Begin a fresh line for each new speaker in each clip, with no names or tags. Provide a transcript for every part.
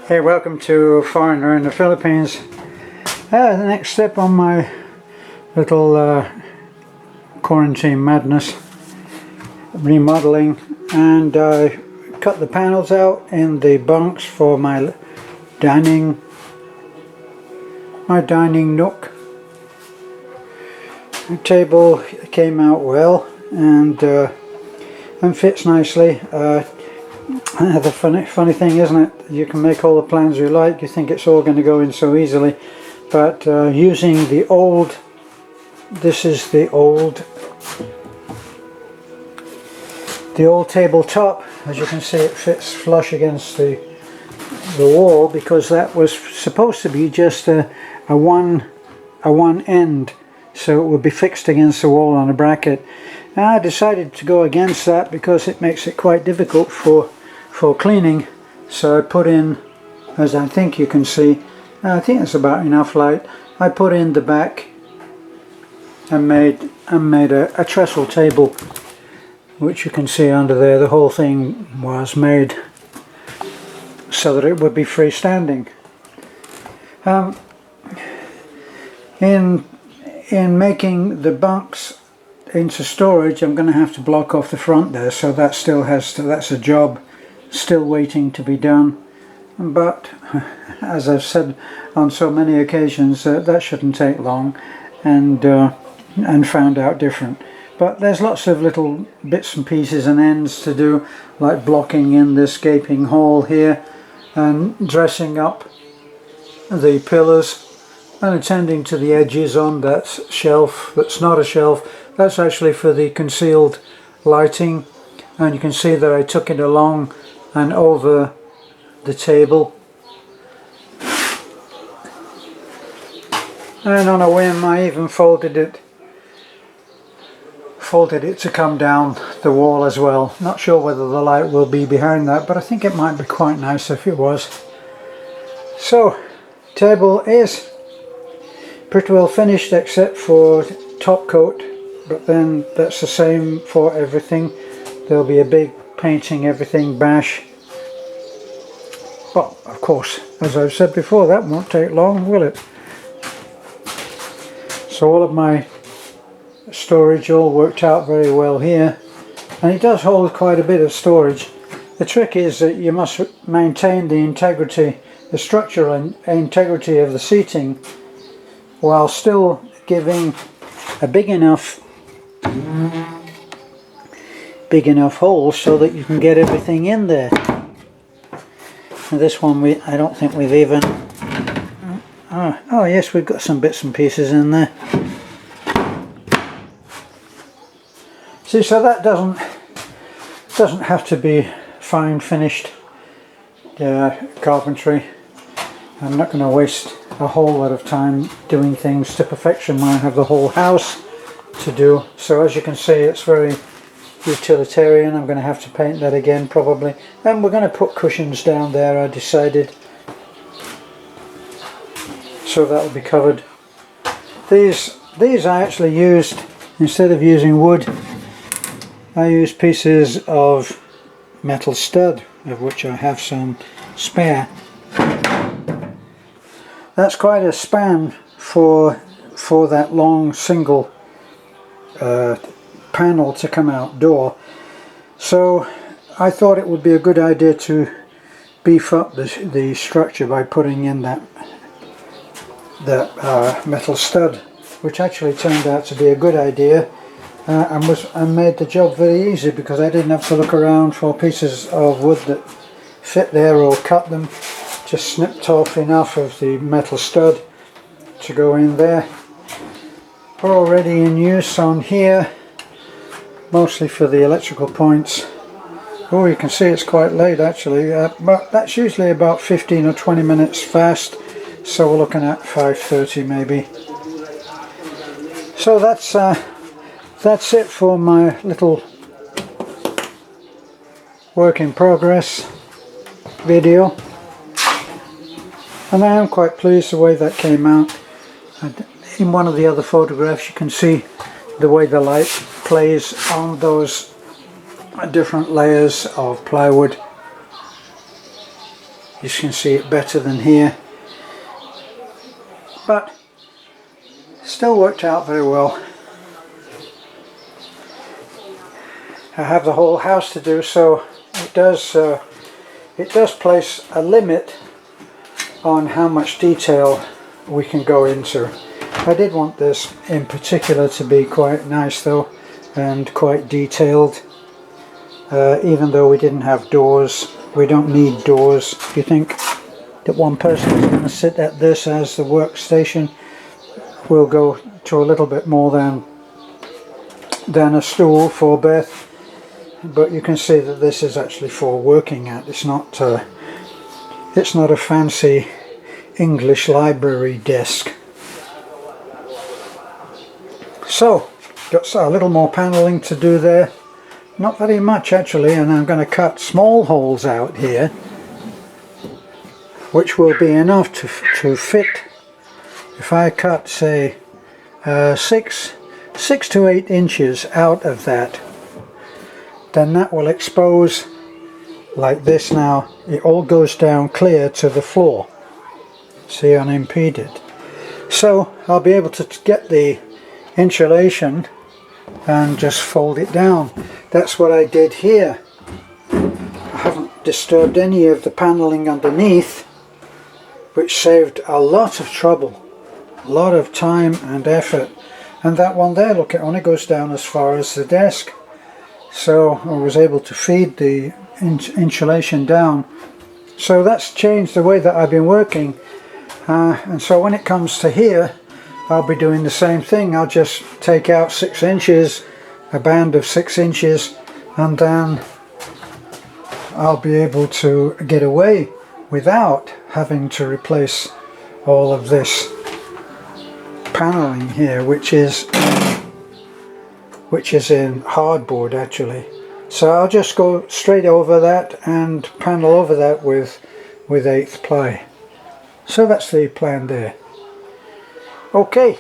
Hey, welcome to Foreigner in the Philippines. The next step on my little quarantine madness, remodeling, and I cut the panels out in the bunks for my dining nook. The table came out well and fits nicely. The funny thing, isn't it? You can make all the plans you like. You think it's all going to go in so easily, but using the old. This is the old tabletop. As you can see, it fits flush against the wall because that was supposed to be just a one end, so it would be fixed against the wall on a bracket. And I decided to go against that because it makes it quite difficult for cleaning. So I put in, as I think you can see, I think it's about enough light. I put in the back and made a trestle table, which you can see under there. The whole thing was made so that it would be freestanding. In making the bunks into storage, I'm going to have to block off the front there, so that still has to, that's a job still waiting to be done. But as I've said on so many occasions, that shouldn't take long, and found out different. But there's lots of little bits and pieces and ends to do, like blocking in this gaping hole here and dressing up the pillars and attending to the edges on that shelf. That's not a shelf, that's actually for the concealed lighting, and you can see that I took it along and over the table, and on a whim I even folded it to come down the wall as well. Not sure whether the light will be behind that, but I think it might be quite nice if it was. So table is pretty well finished except for top coat, but then that's the same for everything. There'll be a big painting everything bash. Well, of course, as I've said before, that won't take long, will it? So all of my storage all worked out very well here, and it does hold quite a bit of storage. The trick is that you must maintain the integrity, the structural integrity of the seating, while still giving a big enough hole so that you can get everything in there. And this one I don't think we've even oh yes, we've got some bits and pieces in there. See, so that doesn't have to be fine finished carpentry. I'm not going to waste a whole lot of time doing things to perfection when I have the whole house to do. So as you can see, it's very utilitarian. I'm going to have to paint that again probably, and we're going to put cushions down there, I decided, so that will be covered. These I actually used, instead of using wood, I used pieces of metal stud, of which I have some spare. That's quite a span for that long single panel to come outdoor, so I thought it would be a good idea to beef up the structure by putting in that metal stud, which actually turned out to be a good idea, and made the job very easy because I didn't have to look around for pieces of wood that fit there or cut them. Just snipped off enough of the metal stud to go in there. Already in use on here, mostly for the electrical points. Oh, you can see it's quite late actually, but that's usually about 15 or 20 minutes fast, so we're looking at 5:30 maybe. So that's it for my little work in progress video, and I am quite pleased the way that came out. And in one of the other photographs you can see the way the light plays on those different layers of plywood. You can see it better than here, but still worked out very well. I have the whole house to do, so it does place a limit on how much detail we can go into. I did want this in particular to be quite nice though, and quite detailed. Even though we didn't have doors, we don't need doors. If you think that one person is going to sit at this as the workstation, we'll go to a little bit more than a stool for Beth. But you can see that this is actually for working at. It's not a fancy English library desk. So, got a little more paneling to do there. Not very much actually, and I'm going to cut small holes out here, which will be enough to fit. If I cut, say, 6 to 8 inches out of that, then that will expose, like this now, it all goes down clear to the floor. See, unimpeded. So I'll be able to get the insulation and just fold it down. That's what I did here. I haven't disturbed any of the paneling underneath, which saved a lot of trouble, a lot of time and effort. And that one there, look, it only goes down as far as the desk. So I was able to feed the insulation down. So that's changed the way that I've been working. And so when it comes to here, I'll be doing the same thing. I'll just take out 6 inches, a band of 6 inches, and then I'll be able to get away without having to replace all of this paneling here, which is in hardboard actually. So I'll just go straight over that and panel over that with 1/8 ply. So that's the plan there. Okay,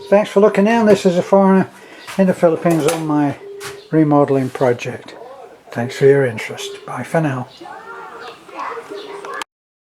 thanks for looking in. This is a foreigner in the Philippines on my remodeling project. Thanks for your interest. Bye for now.